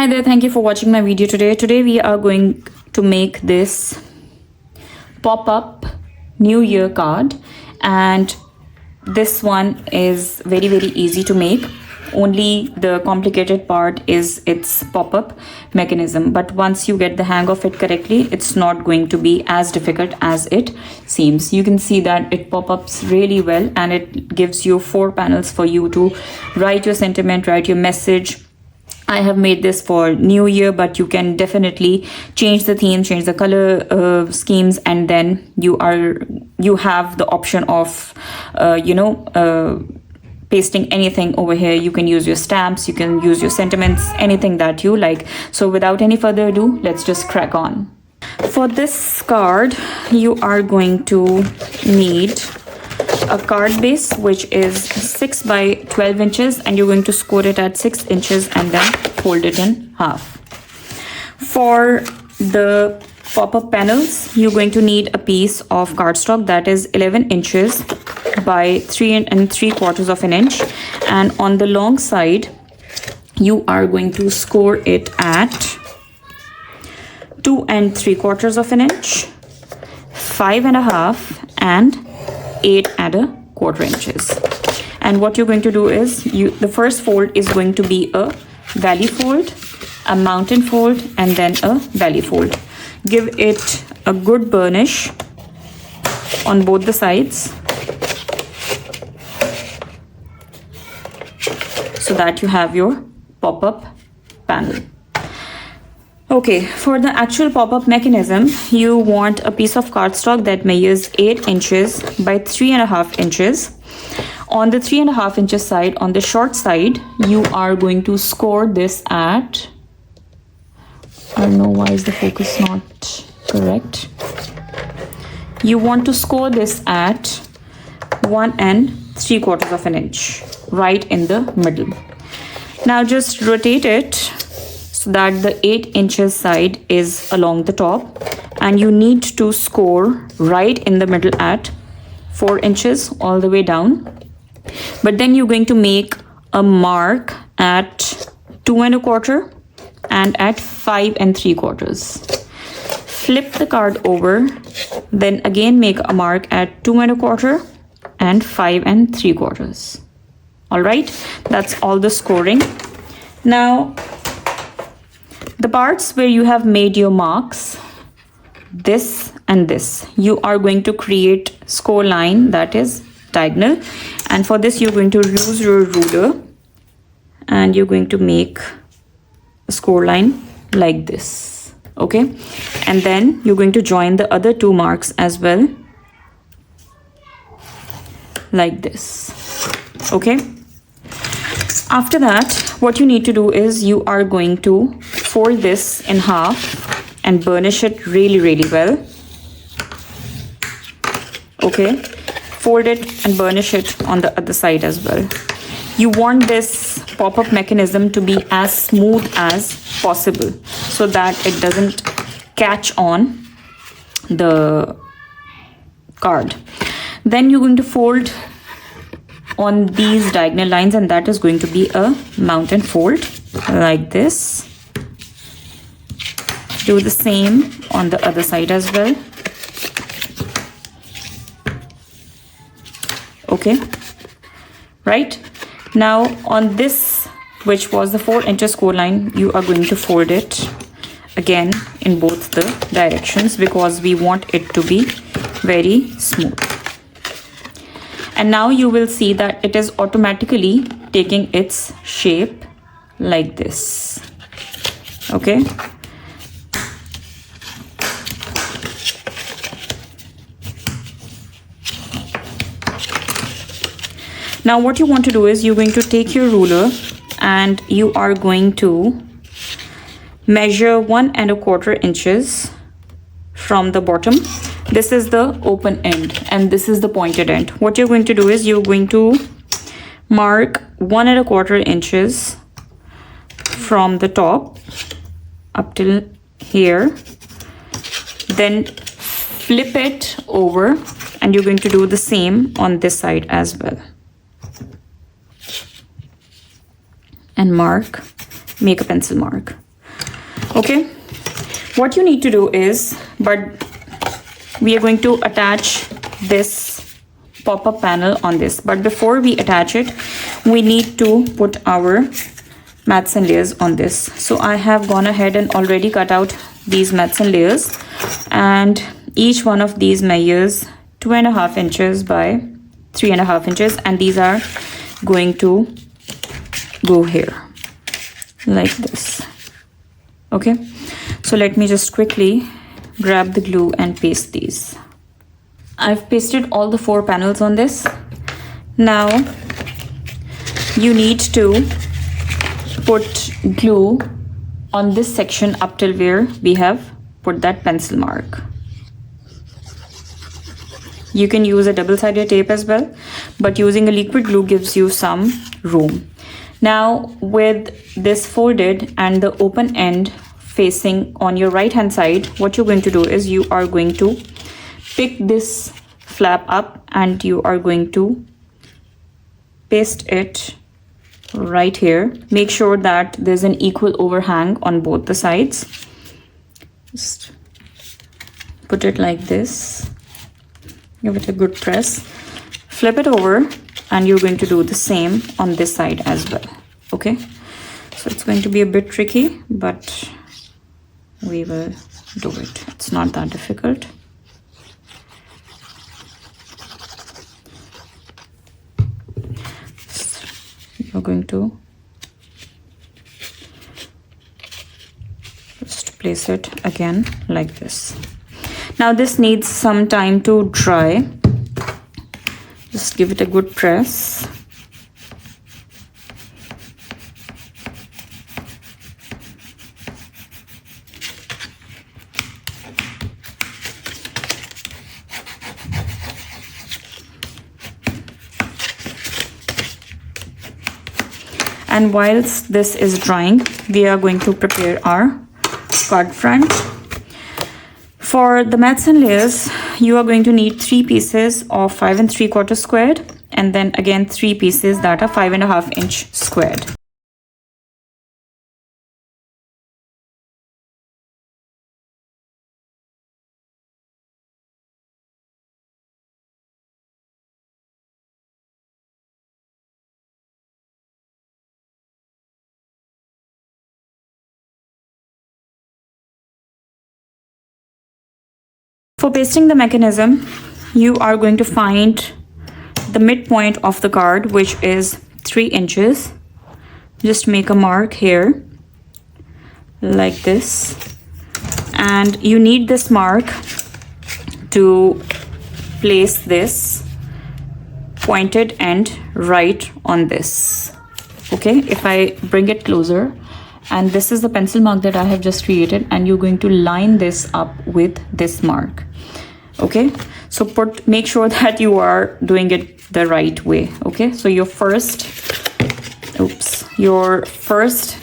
Hi there, thank you for watching my video today. Today we are going to make this pop-up New Year card, and this one is very easy to make. Only the complicated part is its pop-up mechanism, but once you get the hang of it correctly, it's not going to be as difficult as it seems. You can see that it pop-ups really well, and it gives you 4 panels for you to write your sentiment, write your message. I have made this for New Year, but you can definitely change the theme, change the color schemes, and then you have the option of pasting anything over here. You can use your stamps, you can use your sentiments, anything that you like. So without any further ado, let's just crack on. For this card, you are going to need a card base which is 6 by 12 inches, and you're going to score it at 6 inches and then fold it in half. For the pop-up panels, you're going to need a piece of cardstock that is 11 inches by 3 3/4 of an inch, and on the long side you are going to score it at 2 3/4 of an inch, 5 1/2, and 8 1/4 inches. And what you're going to do is the first fold is going to be a valley fold, a mountain fold, and then a valley fold. Give it a good burnish on both the sides so that you have your pop-up panel. Okay, for the actual pop-up mechanism, you want a piece of cardstock that measures 8 inches by 3 1/2 inches. On the 3 1/2 inches side, on the short side, you are going to score this at, I don't know why is the focus not correct. You want to score this at 1 3/4 of an inch, right in the middle. Now just rotate it so that the 8 inches side is along the top, and you need to score right in the middle at 4 inches all the way down. But then you're going to make a mark at 2 1/4 and at 5 3/4. Flip the card over, then again make a mark at 2 1/4 and 5 3/4. All right, that's all the scoring. Now the parts where you have made your marks, this and this, you are going to create score line that is diagonal, and for this you're going to use your ruler and you're going to make a score line like this. Okay, and then you're going to join the other 2 marks as well like this. Okay, after that what you need to do is you are going to fold this in half and burnish it really well. Okay, fold it and burnish it on the other side as well. You want this pop-up mechanism to be as smooth as possible so that it doesn't catch on the card. Then you're going to fold on these diagonal lines, and that is going to be a mountain fold like this. Do the same on the other side as well. Okay, right now on this, which was the 4 inches score line, you are going to fold it again in both the directions because we want it to be very smooth. And now you will see that it is automatically taking its shape like this. Okay, now what you want to do is you're going to take your ruler and you are going to measure 1 1/4 inches from the bottom. This is the open end and this is the pointed end. What you're going to do is you're going to mark 1 1/4 inches from the top up till here, then flip it over, and you're going to do the same on this side as well. And mark, make a pencil mark Okay, what you need to do is, but we are going to attach this pop-up panel on this, but before we attach it, we need to put our mats and layers on this. So I have gone ahead and already cut out these mats and layers, and each one of these measures 2.5 inches by 3.5 inches, and these are going to go here like this. Okay, so let me just quickly grab the glue and paste these. I've pasted all the 4 panels on this. Now you need to put glue on this section up till where we have put that pencil mark. You can use a double-sided tape as well, but using a liquid glue gives you some room. Now with this folded and the open end facing on your right hand side, what you're going to do is you are going to pick this flap up and you are going to paste it right here. Make sure that there's an equal overhang on both the sides. Just put it like this. Give it a good press. Flip it over and you're going to do the same on this side as well. Okay, so it's going to be a bit tricky, but we will do it. It's not that difficult. You're going to just place it again like this. Now this needs some time to dry. Just give it a good press. And whilst this is drying, we are going to prepare our card front. For the mats and layers, you are going to need 3 pieces of 5 3/4 squared, and then again 3 pieces that are 5.5 inch squared. For pasting the mechanism, you are going to find the midpoint of the card, which is 3 inches. Just make a mark here like this, and you need this mark to place this pointed end right on this. Okay, if I bring it closer, and this is the pencil mark that I have just created, and you're going to line this up with this mark. Okay, so make sure that you are doing it the right way. Okay, so your first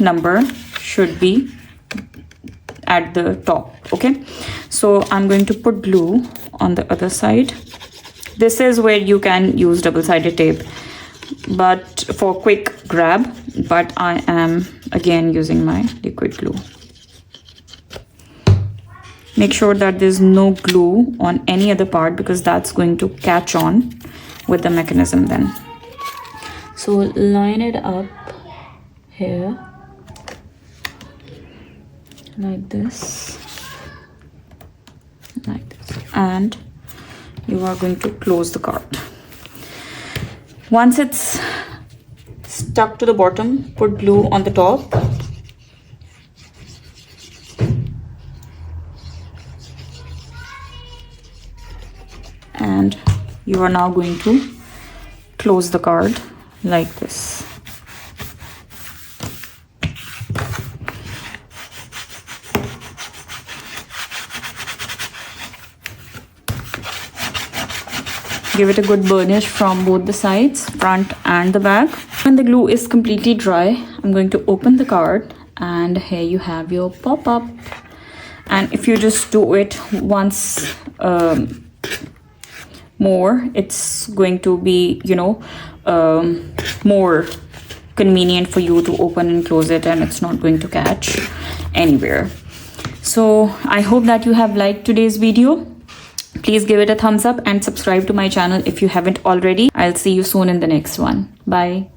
number should be at the top. Okay, so I'm going to put glue on the other side. This is where you can use double-sided tape, but for quick grab, but I am again using my liquid glue. Make sure that there's no glue on any other part, because that's going to catch on with the mechanism then. So line it up here like this, and you are going to close the card. Once it's stuck to the bottom, put glue on the top. And you are now going to close the card like this. Give it a good burnish from both the sides, front and the back. When the glue is completely dry, I'm going to open the card, and here you have your pop-up. And if you just do it once more, it's going to be, more convenient for you to open and close it, and it's not going to catch anywhere. So I hope that you have liked today's video. Please give it a thumbs up and subscribe to my channel if you haven't already. I'll see you soon in the next one. Bye.